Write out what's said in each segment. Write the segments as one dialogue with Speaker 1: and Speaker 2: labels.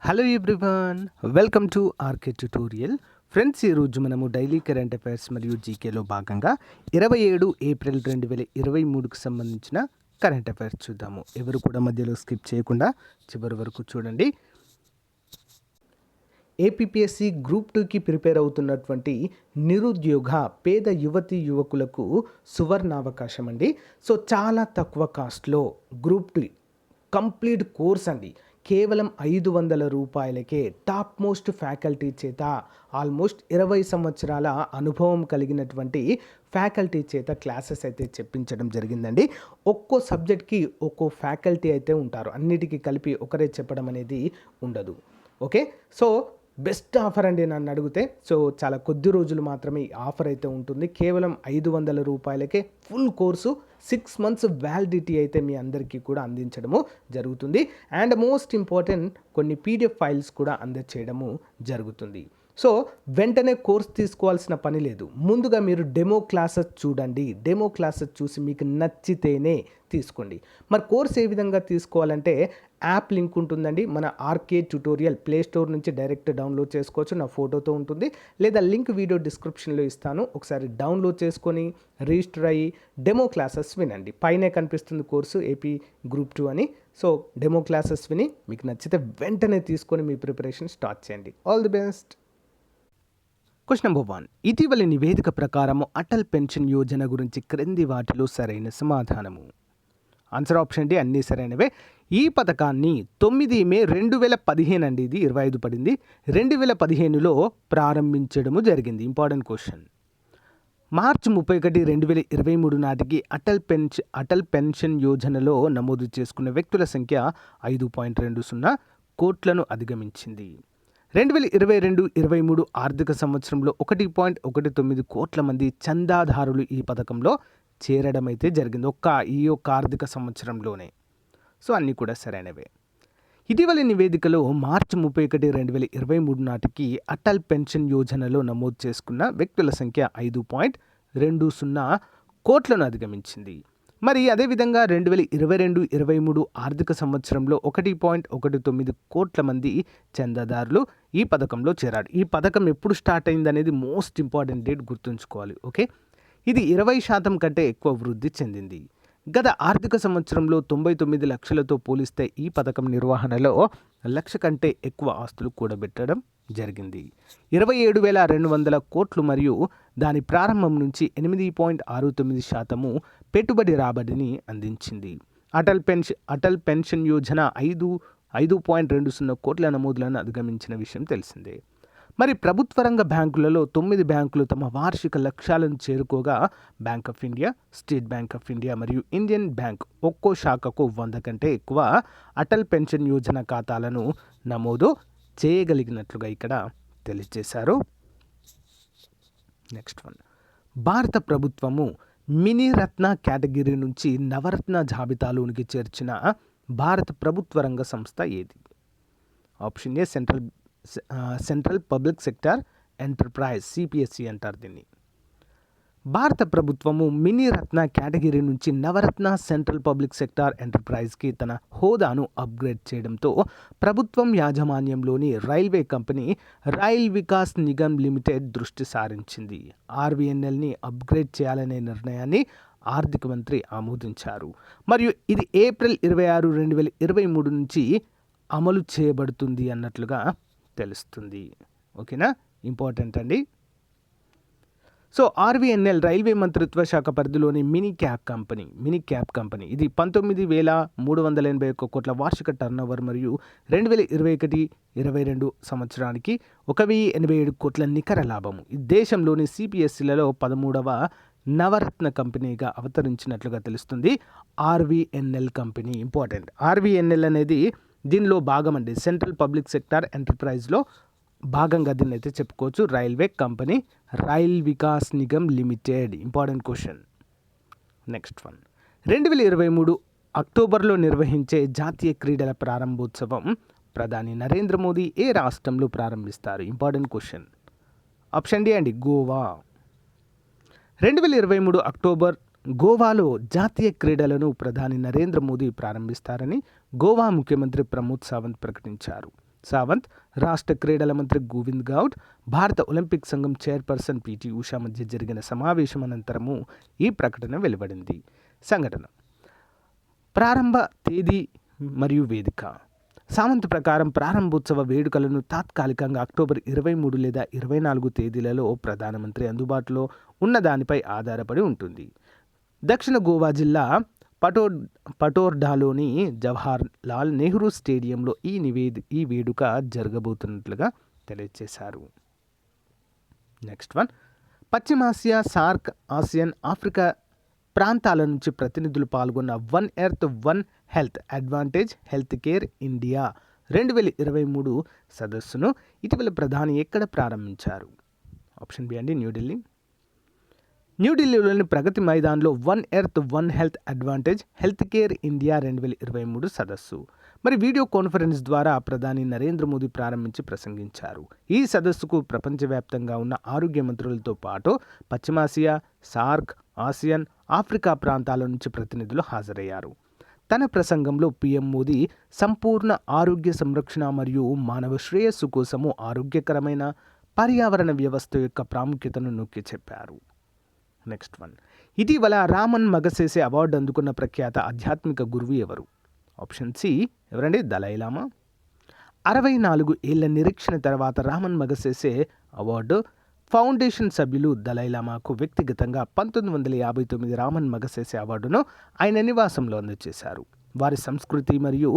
Speaker 1: Hello everyone, welcome to RK tutorial. Friends, ఈరోజు మనము daily current affairs మరియు జీకేలో భాగంగా 27 ఏప్రిల్ 2023కు సంబంధించిన కరెంట్ అఫైర్స్ చూద్దాము. ఎవరు కూడా మధ్యలో స్కిప్ చేయకుండా చివరి వరకు చూడండి. ఏపీపీఎస్సీ గ్రూప్ 2కి ప్రిపేర్ అవుతున్నటువంటి నిరుద్యోగ పేద యువతీ యువకులకు సువర్ణావకాశం అండి. సో చాలా తక్కువ కాస్ట్లో గ్రూప్ 2 కంప్లీట్ కోర్స్ అండి. కేవలం 500 రూపాయలకే టాప్ మోస్ట్ ఫ్యాకల్టీ చేత ఆల్మోస్ట్ 20 సంవత్సరాల అనుభవం కలిగినటువంటి ఫ్యాకల్టీ చేత క్లాసెస్ అయితే చెప్పించడం జరిగిందండి. ఒక్కో సబ్జెక్ట్కి ఒక్కో ఫ్యాకల్టీ అయితే ఉంటారు, అన్నిటికీ కలిపి ఒకరే చెప్పడం అనేది ఉండదు. ఓకే, సో బెస్ట్ ఆఫర్ అండి నన్ను అడిగితే. సో చాలా కొద్ది రోజులు మాత్రమే ఈ ఆఫర్ అయితే ఉంటుంది. కేవలం 500 రూపాయలకే ఫుల్ కోర్సు 6 months వ్యాలిడిటీ అయితే మీ అందరికీ కూడా అందించడము జరుగుతుంది. అండ్ మోస్ట్ ఇంపార్టెంట్, కొన్ని పీడిఎఫ్ ఫైల్స్ కూడా అందజేయడము జరుగుతుంది. సో వెంటనే కోర్స్ తీసుకోవాల్సిన పని లేదు. ముందుగా మీరు డెమో క్లాసెస్ చూడండి. డెమో క్లాసెస్ చూసి మీకు నచ్చితేనే తీసుకోండి. మరి కోర్స్ ఏ విధంగా తీసుకోవాలంటే యాప్ లింక్ ఉంటుందండి. మన ఆర్కే ట్యుటోరియల్ ప్లే స్టోర్ నుంచి డైరెక్ట్ డౌన్లోడ్ చేసుకోవచ్చు, నా ఫోటోతో ఉంటుంది. లేదా లింక్ వీడియో డిస్క్రిప్షన్లో ఇస్తాను, ఒకసారి డౌన్లోడ్ చేసుకొని రిజిస్టర్ అయ్యి డెమో క్లాసెస్ వినండి. పైనే కనిపిస్తుంది కోర్సు ఏపీ గ్రూప్ 2 అని. సో డెమో క్లాసెస్ విని మీకు నచ్చితే వెంటనే తీసుకొని మీ ప్రిపరేషన్ స్టార్ట్ చేయండి. All the best. Question number 1. ఇటీవలి నివేదిక ప్రకారము అటల్ పెన్షన్ యోజన గురించి క్రింది వాటిలో సరైన సమాధానము. ఆన్సర్ ఆప్షన్ డి అన్నీ సరైనవే. ఈ పథకాన్ని 9 మే 2015 అండి, ఇది 25 పడింది, 2015లో ప్రారంభించడము జరిగింది. Important question. మార్చి 31, 2023 నాటికి అటల్ పెన్షన్ యోజనలో నమోదు చేసుకున్న వ్యక్తుల సంఖ్య 5.20 కోట్లను అధిగమించింది. 2022-23 ఆర్థిక సంవత్సరంలో 1.19 కోట్ల మంది చందాదారులు ఈ పథకంలో చేరడం అయితే జరిగింది ఈ యొక్క ఆర్థిక సంవత్సరంలోనే. సో అన్నీ కూడా సరైనవే. ఇటీవలి నివేదికలో మార్చి 31, 2023 నాటికి అటల్ పెన్షన్ యోజనలో నమోదు చేసుకున్న వ్యక్తుల సంఖ్య 5.20 కోట్లను అధిగమించింది. మరి అదేవిధంగా 2022-23 ఆర్థిక సంవత్సరంలో 1.19 కోట్ల మంది చందాదారులు ఈ పథకంలో చేరారు. ఈ పథకం ఎప్పుడు స్టార్ట్ అయింది అనేది మోస్ట్ ఇంపార్టెంట్ డేట్ గుర్తుంచుకోవాలి. ఓకే, ఇది 20% కంటే ఎక్కువ వృద్ధి చెందింది. గత ఆర్థిక సంవత్సరంలో 99 లక్షలతో పోలిస్తే ఈ పథకం నిర్వహణలో 1 లక్ష కంటే ఎక్కువ ఆస్తులు కూడబెట్టడం జరిగింది. 27,200 కోట్లు మరియు దాని ప్రారంభం నుంచి 8.69% పెట్టుబడి రాబడిని అందించింది. అటల్ పెన్షన్ యోజన 5.20 కోట్ల నమోదులను అధిగమించిన విషయం తెలిసిందే. మరి ప్రభుత్వ రంగ బ్యాంకులలో 9 బ్యాంకులు తమ వార్షిక లక్ష్యాలను చేరుకోగా bank of India, state bank of India మరియు ఇండియన్ బ్యాంక్ ఒక్కో శాఖకు 100 కంటే ఎక్కువ అటల్ పెన్షన్ యోజన ఖాతాలను నమోదు చేయగలిగినట్లుగా ఇక్కడ తెలియజేశారు. Next one. భారత ప్రభుత్వము మినీ రత్న కేటగిరీ నుంచి నవరత్న జాబితాలోనికి చేర్చిన భారత ప్రభుత్వ రంగ సంస్థ ఏది? Option A central public sector enterprise, CPSE అంటారు దీన్ని. భారత ప్రభుత్వము మినీ రత్న కేటగిరీ నుంచి నవరత్న సెంట్రల్ పబ్లిక్ సెక్టార్ ఎంటర్ప్రైజ్కి తన హోదాను అప్గ్రేడ్ చేయడంతో ప్రభుత్వం యాజమాన్యంలోని railway company rail Vikas Nigam limited దృష్టి సారించింది. ఆర్వీఎన్ఎల్ని అప్గ్రేడ్ చేయాలనే నిర్ణయాన్ని ఆర్థిక మంత్రి ఆమోదించారు. మరియు ఇది ఏప్రిల్ 26, 2023 నుంచి అమలు చేయబడుతుంది అన్నట్లుగా తెలుస్తుంది. ఓకేనా, ఇంపార్టెంట్ అండి. సో ఆర్వీఎన్ఎల్ రైల్వే మంత్రిత్వ శాఖ పరిధిలోని మినీ క్యాబ్ కంపెనీ. ఇది 19,381 కోట్ల వార్షిక టర్నోవర్ మరియు 2021-22 సంవత్సరానికి 1,087 కోట్ల నికర లాభము. ఈ దేశంలోని సిపిఎస్సిలలో 13వ నవరత్న కంపెనీగా అవతరించినట్లుగా తెలుస్తుంది. RVNL company important. ఆర్వీఎన్ఎల్ అనేది దీనిలో భాగం అండి, సెంట్రల్ పబ్లిక్ సెక్టార్ ఎంటర్ప్రైజ్లో భాగంగా దీన్ని అయితే చెప్పుకోవచ్చు. Railway company rail Vikas Nigam limited. Important question. Next one. 2023 అక్టోబర్లో నిర్వహించే జాతీయ క్రీడల ప్రారంభోత్సవం ప్రధాని నరేంద్ర మోదీ ఏ రాష్ట్రంలో ప్రారంభిస్తారు? Important question. ఆప్షన్ డి అండి, గోవా. 2023 అక్టోబర్ గోవాలో జాతీయ క్రీడలను ప్రధాని నరేంద్ర మోదీ ప్రారంభిస్తారని గోవా ముఖ్యమంత్రి ప్రమోద్ సావంత్ ప్రకటించారు. సావంత్, రాష్ట్ర క్రీడల మంత్రి గోవింద్ గౌడ్, భారత ఒలింపిక్ సంఘం చైర్పర్సన్ పిటి ఉషా మధ్య జరిగిన సమావేశం అనంతరము ఈ ప్రకటన వెలువడింది. సంఘటన: ప్రారంభ తేదీ మరియు వేదిక. సావంత్ ప్రకారం ప్రారంభోత్సవ వేడుకలను తాత్కాలికంగా అక్టోబర్ 23 లేదా 24 తేదీలలో ప్రధానమంత్రి అందుబాటులో ఉన్న దానిపై ఆధారపడి ఉంటుంది. దక్షిణ గోవా జిల్లా పటోర్డాలోని జవహర్ లాల్ నెహ్రూ స్టేడియంలో ఈ వేడుక జరగబోతున్నట్లుగా తెలియజేశారు. నెక్స్ట్ వన్, పశ్చిమాసియా, సార్క్, ఆసియన్, ఆఫ్రికా ప్రాంతాల నుంచి ప్రతినిధులు పాల్గొన్న one earth one health advantage health care India 2023 సదస్సును ఇటీవల ప్రధాని ఎక్కడ ప్రారంభించారు? ఆప్షన్ బి అండి, న్యూఢిల్లీ. న్యూఢిల్లీలోని ప్రగతి మైదాన్లో one earth one health advantage health care India 2023 సదస్సు మరి వీడియో కాన్ఫరెన్స్ ద్వారా ప్రధాని నరేంద్ర మోదీ ప్రారంభించి ప్రసంగించారు. ఈ సదస్సుకు ప్రపంచవ్యాప్తంగా ఉన్న ఆరోగ్య మంత్రులతో పాటు పశ్చిమాసియా, సార్క్, ఆసియన్, ఆఫ్రికా ప్రాంతాల నుంచి ప్రతినిధులు హాజరయ్యారు. తన ప్రసంగంలో పీఎం మోదీ సంపూర్ణ ఆరోగ్య సంరక్షణ మరియు మానవ శ్రేయస్సు కోసము ఆరోగ్యకరమైన పర్యావరణ వ్యవస్థ యొక్క ప్రాముఖ్యతను నొక్కి చెప్పారు. నెక్స్ట్ వన్, ఇటీవల రామన్ మగసేసే అవార్డు అందుకున్న ప్రఖ్యాత ఆధ్యాత్మిక గురువు ఎవరు? ఆప్షన్ సి, ఎవరండి? దలైలామా. 64 ఏళ్ల నిరీక్షణ తర్వాత రామన్ మగసేసే అవార్డు ఫౌండేషన్ సభ్యులు దలైలామాకు వ్యక్తిగతంగా 1959 రామన్ మగసేసే అవార్డును ఆయన నివాసంలో అందజేశారు. వారి సంస్కృతి మరియు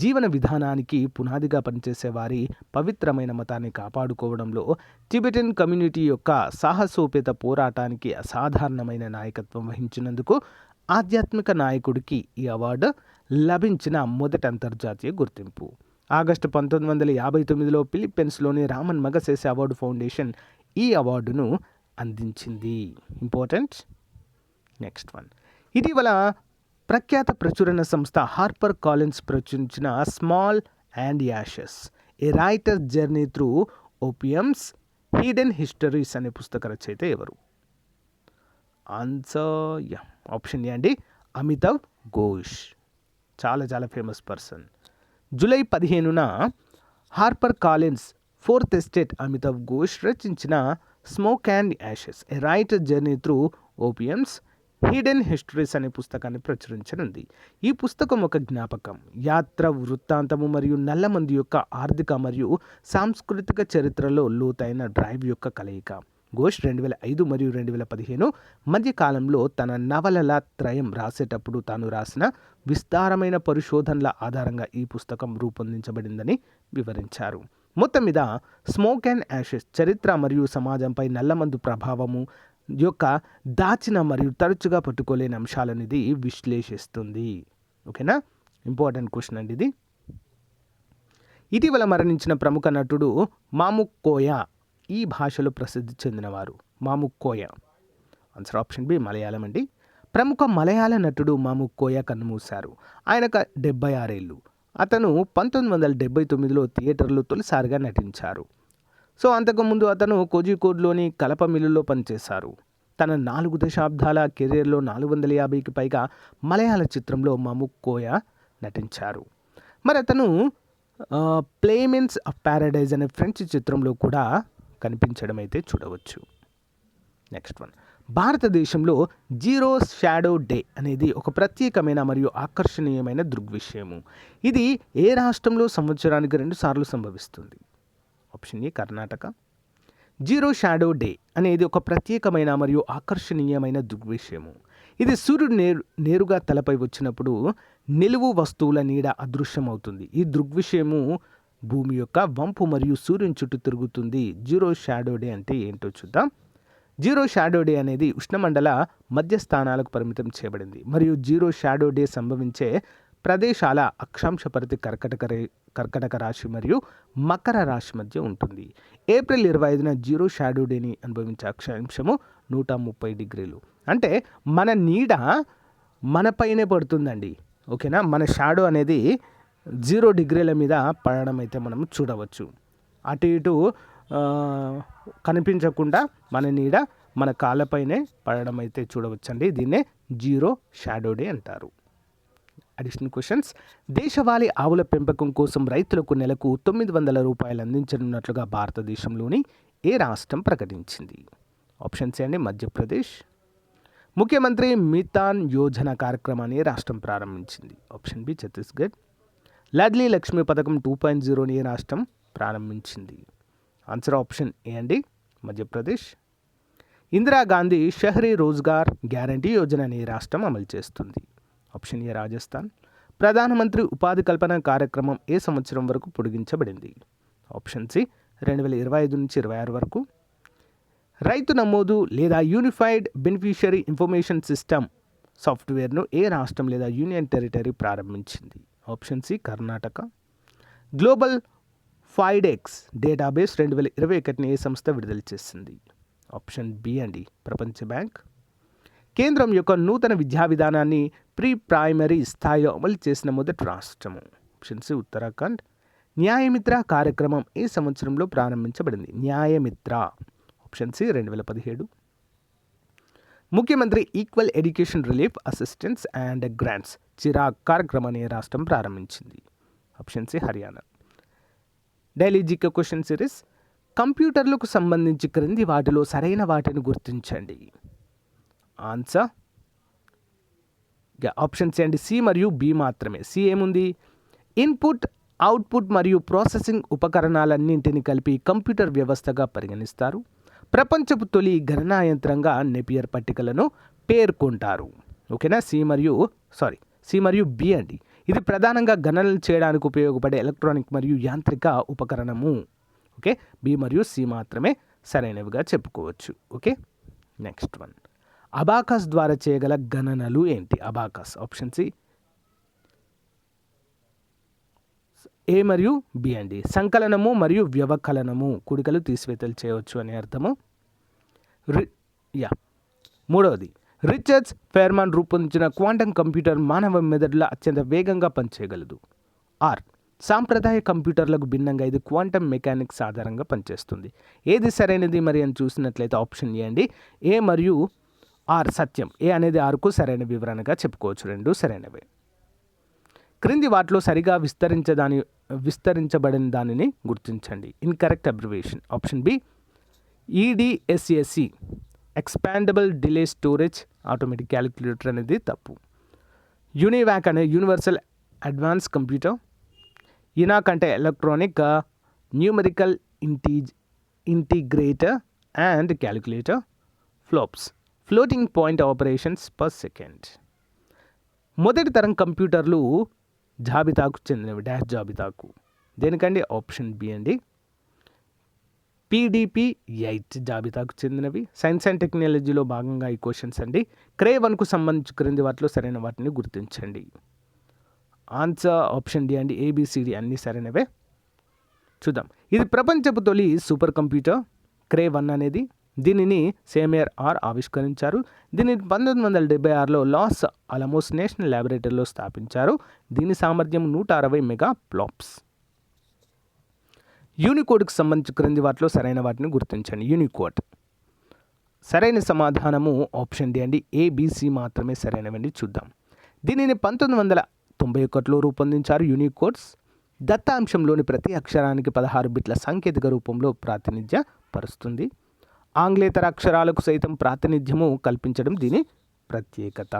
Speaker 1: జీవన విధానానికి పునాదిగా పనిచేసే వారి పవిత్రమైన మతాన్ని కాపాడుకోవడంలో టిబెటన్ కమ్యూనిటీ యొక్క సాహసోపేత పోరాటానికి అసాధారణమైన నాయకత్వం వహించినందుకు ఆధ్యాత్మిక నాయకుడికి ఈ అవార్డు లభించిన మొదటి అంతర్జాతీయ గుర్తింపు. ఆగస్టు 1959లో ఫిలిప్పీన్స్లోని రామన్ మగసేసే అవార్డు ఫౌండేషన్ ఈ అవార్డును అందించింది. ఇంపార్టెంట్. నెక్స్ట్ వన్, ఇటీవల ప్రఖ్యాత ప్రచురణ సంస్థ హార్పర్ కాలిన్స్ ప్రచురించిన small and ashes a writer journey through opium's hidden histories అనే పుస్తక రచయిత ఎవరు? ఆన్సర్ ఆప్షన్ ఏ అండి, అమితావ్ ఘోష్. చాలా చాలా ఫేమస్ పర్సన్. జూలై 15న Harper Collins 4th estate Amitav Ghosh రచించిన smoke and ashes a writer journey through opium's hidden histories అనే పుస్తకాన్ని ప్రచురించనుంది. ఈ పుస్తకం ఒక జ్ఞాపకం, యాత్ర వృత్తాంతము మరియు నల్లమంది యొక్క ఆర్థిక మరియు సాంస్కృతిక చరిత్రలో లోతైన డ్రైవ్ యొక్క కలయిక. ఘోష్ 2005 మరియు 2015 మధ్య కాలంలో తన నవలల త్రయం రాసేటప్పుడు తాను రాసిన విస్తారమైన పరిశోధనల ఆధారంగా ఈ పుస్తకం రూపొందించబడిందని వివరించారు. మొత్తం మీద స్మోక్ అండ్ యాషెస్ చరిత్ర మరియు సమాజంపై నల్లమందు ప్రభావము యొక్క దాచిన మరియు తరచుగా పట్టుకోలేని అంశాలను ఇది విశ్లేషిస్తుంది. ఓకేనా? ఇంపార్టెంట్ క్వశ్చన్ అండి ఇది. ఇటీవల మరణించిన ప్రముఖ నటుడు మాముక్ కోయ ఈ భాషలో ప్రసిద్ధి చెందినవారు. మాముక్ కోయ. ఆన్సర్ ఆప్షన్ బి, మలయాళం అండి. ప్రముఖ మలయాళ నటుడు మాముక్ కోయ కన్నుమూశారు. ఆయనకు 76 ఏళ్ళు. అతను 1979లో థియేటర్లో తొలిసారిగా నటించారు. సో అంతకుముందు అతను కోజికోడ్లోని కలప మిల్లులో పనిచేశారు. తన 4 దశాబ్దాల కెరీర్లో 450కి పైగా మలయాళ చిత్రంలో మాముక్ కోయ నటించారు. మరి అతను ప్లేమెన్స్ ఆఫ్ ప్యారడైజ్ అనే ఫ్రెంచ్ చిత్రంలో కూడా కనిపించడం అయితే చూడవచ్చు. నెక్స్ట్ వన్, భారతదేశంలో జీరో షాడో డే అనేది ఒక ప్రత్యేకమైన మరియు ఆకర్షణీయమైన దృగ్విషయము. ఇది ఏ రాష్ట్రంలో సంవత్సరానికి 2 సార్లు సంభవిస్తుంది? Option A, Karnataka. Zero shadow day అనేది ఒక ప్రత్యేకమైన మరియు ఆకర్షణీయమైన దృగ్విషయము. ఇది సూర్యుడు నేరుగా తలపై వచ్చినప్పుడు నిలువు వస్తువుల నీడ అదృశ్యమవుతుంది. ఈ దృగ్విషయము భూమి యొక్క వంపు మరియు సూర్యుని చుట్టూ తిరుగుతుంది. జీరో షాడో డే అంటే ఏంటో చూద్దాం. జీరో షాడో డే అనేది ఉష్ణమండల మధ్య స్థానాలకు పరిమితం చేయబడింది మరియు జీరో షాడో డే సంభవించే ప్రదేశాల అక్షాంశ పరిధి కర్కటక రాశి మరియు మకర రాశి మధ్య ఉంటుంది. ఏప్రిల్ 25న జీరో షాడో డేని అనుభవించే అక్షాంశము 130 డిగ్రీలు. అంటే మన నీడ మనపైనే పడుతుందండి. ఓకేనా? మన షాడో అనేది 0 డిగ్రీల మీద పడడం అయితే మనం చూడవచ్చు. అటు ఇటు కనిపించకుండా మన నీడ మన కాళ్ళపైనే పడడం అయితే చూడవచ్చండి. దీన్నే జీరో షాడో డే అంటారు. Additional questions. దేశవాళీ ఆవుల పెంపకం కోసం రైతులకు నెలకు 900 రూపాయలు అందించనున్నట్లుగా భారతదేశంలోని ఏ రాష్ట్రం ప్రకటించింది? ఆప్షన్ సి అండి మధ్యప్రదేశ్. ముఖ్యమంత్రి మితాన్ యోజన కార్యక్రమాన్ని ఏ రాష్ట్రం ప్రారంభించింది? Option B Chhattisgarh. లాడ్లీ లక్ష్మి పథకం 2.0ని ఏ రాష్ట్రం ప్రారంభించింది? ఆన్సర్ ఆప్షన్ ఏ అండి మధ్యప్రదేశ్. ఇందిరాగాంధీ షహరీ రోజ్గార్ గ్యారంటీ యోజనని ఏ రాష్ట్రం అమలు చేస్తుంది? Option A Rajasthan. ప్రధానమంత్రి ఉపాధి కల్పన కార్యక్రమం ఏ సంవత్సరం వరకు పొడిగించబడింది? ఆప్షన్ సి 2025 నుంచి 26 వరకు. రైతు నమోదు లేదా యూనిఫైడ్ బెనిఫిషియరీ ఇన్ఫర్మేషన్ సిస్టమ్ సాఫ్ట్వేర్ను ఏ రాష్ట్రం లేదా యూనియన్ టెరిటరీ ప్రారంభించింది? Option C Karnataka. Global Findex database 2021ని ఏ సంస్థ విడుదల చేసింది? ఆప్షన్ బి అండి ప్రపంచ బ్యాంక్. కేంద్రం యొక్క నూతన విద్యా విధానాన్ని ప్రీ ప్రైమరీ స్థాయిలో అమలు చేసిన మొదటి రాష్ట్రము? Option C Uttarakhand. న్యాయమిత్ర కార్యక్రమం ఏ సంవత్సరంలో ప్రారంభించబడింది? Nyayamitra option C 2017. ముఖ్యమంత్రి equal education relief assistance and grants Chirag కార్యక్రమాన్ని ఏ రాష్ట్రం ప్రారంభించింది? Option C Haryana. Daily GK question series. కంప్యూటర్లకు సంబంధించి క్రింది వాటిలో సరైన వాటిని గుర్తించండి. ఆన్సర్ ఆప్షన్ సి అండి సి మరియు బి మాత్రమే. సి ఏముంది? ఇన్పుట్, అవుట్పుట్ మరియు ప్రాసెసింగ్ ఉపకరణాలన్నింటినీ కలిపి కంప్యూటర్ వ్యవస్థగా పరిగణిస్తారు. ప్రపంచపు తొలి గణనా యంత్రంగా నెపియర్ పట్టికలను పేర్కొంటారు. ఓకేనా? సి మరియు బి అండి. ఇది ప్రధానంగా గణనలు చేయడానికి ఉపయోగపడే ఎలక్ట్రానిక్ మరియు యాంత్రిక ఉపకరణము. ఓకే, బి మరియు సి మాత్రమే సరైనవిగా చెప్పుకోవచ్చు. Okay, next one. అబాకస్ ద్వారా చేయగల గణనలు ఏంటి? అబాకస్ ఆప్షన్ సి ఏ మరియు బి అండి. సంకలనము మరియు వ్యవకలనము, కూడికలు తీసివేతలు చేయవచ్చు అనే అర్థము. మూడవది, రిచర్డ్స్ ఫెర్మాన్ రూపొందించిన క్వాంటమ్ కంప్యూటర్ మానవ మెదడులో అత్యంత వేగంగా పనిచేయగలదు. ఆర్, సాంప్రదాయ కంప్యూటర్లకు భిన్నంగా ఇది క్వాంటమ్ మెకానిక్స్ ఆధారంగా పనిచేస్తుంది. ఏది సరైనది మరి అని చూసినట్లయితే ఆప్షన్ ఏ అండి. ఏ మరియు ఆర్ సత్యం. ఏ అనేది ఆర్కు సరైన వివరణగా చెప్పుకోవచ్చు. రెండు సరైనవే. క్రింది వాటిలో సరిగా విస్తరించబడిన దానిని గుర్తించండి. Incorrect abbreviation. Option B EDSAC expandable delay storage automatic calculator అనేది తప్పు. యూనివాక్ అనే యూనివర్సల్ అడ్వాన్స్ కంప్యూటర్. ఇనాక్ అంటే electronic numerical integrator and calculator. FLOPS floating point operations per second. మొదటి తరం కంప్యూటర్లు జాబితాకు చెందినవి. డాష్ జాబితాకు. దేనికండి? ఆప్షన్ బి అండి PDP-8 జాబితాకు చెందినవి. సైన్స్ అండ్ టెక్నాలజీలో భాగంగా ఈ క్వశ్చన్స్ అండి. క్రే 1కు సంబంధించి క్రింది వాటిలో సరైన వాటిని గుర్తించండి. ఆన్సర్ ఆప్షన్ డి అండి. ABCD అన్నీ సరైనవే. చూద్దాం. ఇది ప్రపంచపు తొలి సూపర్ కంప్యూటర్ క్రే 1 అనేది. దీనిని సేమియర్ ఆర్ ఆవిష్కరించారు. దీనిని 1976లో లాస్ అలమోస్ నేషనల్ ల్యాబొరేటరీలో స్థాపించారు. దీని సామర్థ్యం 160 మెగా ప్లాప్స్. యూనికోడ్కి సంబంధించి క్రింది వాటిలో సరైన వాటిని గుర్తించండి. యూనికోడ్ సరైన సమాధానము ఆప్షన్ డి అండి. ABC మాత్రమే సరైనవండి. చూద్దాం. దీనిని 1991లో రూపొందించారు. యూనికోడ్స్ దత్తాంశంలోని ప్రతి అక్షరానికి 16 బిట్ల సాంకేతిక రూపంలో ప్రాతినిధ్య పరుస్తుంది. ఆంగ్లేతర అక్షరాలకు సైతం ప్రాతినిధ్యము కల్పించడం దీని ప్రత్యేకత.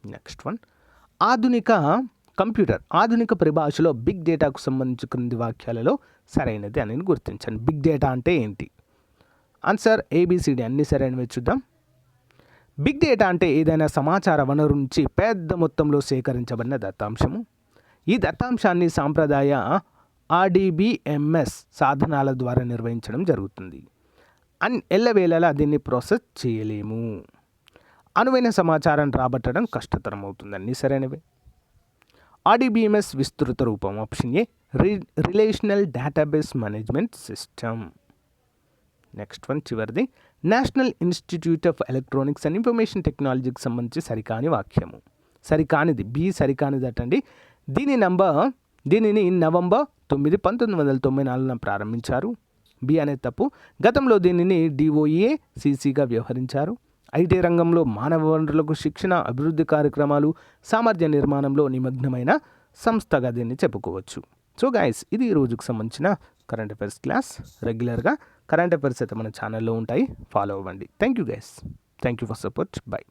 Speaker 1: Next one. ఆధునిక పరిభాషలో బిగ్ డేటాకు సంబంధించి క్రింది వాక్యాలలో సరైనది అని గుర్తించండి. బిగ్ డేటా అంటే ఏంటి? ఆన్సర్ ABCD అన్ని సరైనవి. చూద్దాం. బిగ్ డేటా అంటే ఏదైనా సమాచార వనరు నుంచి పెద్ద మొత్తంలో సేకరించబడిన దత్తాంశము. ఈ దత్తాంశాన్ని సాంప్రదాయ RDBMS సాధనాల ద్వారా నిర్వహించడం జరుగుతుంది. ఎల్లవేళలా దీన్ని ప్రాసెస్ చేయలేము. అనువైన సమాచారం రాబట్టడం కష్టతరం అవుతుంది. అన్నీ సరైనవే. RDBMS విస్తృత రూపం option A relational database management system. Next one చివరిది. National institute of electronics and information టెక్నాలజీకి సంబంధించి సరికాని వాక్యము. సరికానిది బి సరికానిది అటండి. దీనిని నవంబర్ 9, 1994 ప్రారంభించారు. బి అనే తప్పు. గతంలో దీనిని DOEACCగా వ్యవహరించారు. ఐటీ రంగంలో మానవ వనరులకు శిక్షణ, అభివృద్ధి కార్యక్రమాలు, సామర్థ్య నిర్మాణంలో నిమగ్నమైన సంస్థగా దీన్ని చెప్పుకోవచ్చు. సో గైస్, ఇది ఈ రోజుకు సంబంధించిన కరెంట్ అఫైర్స్ క్లాస్. రెగ్యులర్గా కరెంట్ అఫైర్స్ అయితే మన ఛానల్లో ఉంటాయి, ఫాలో అవ్వండి. Thank you guys, thank you for support. By.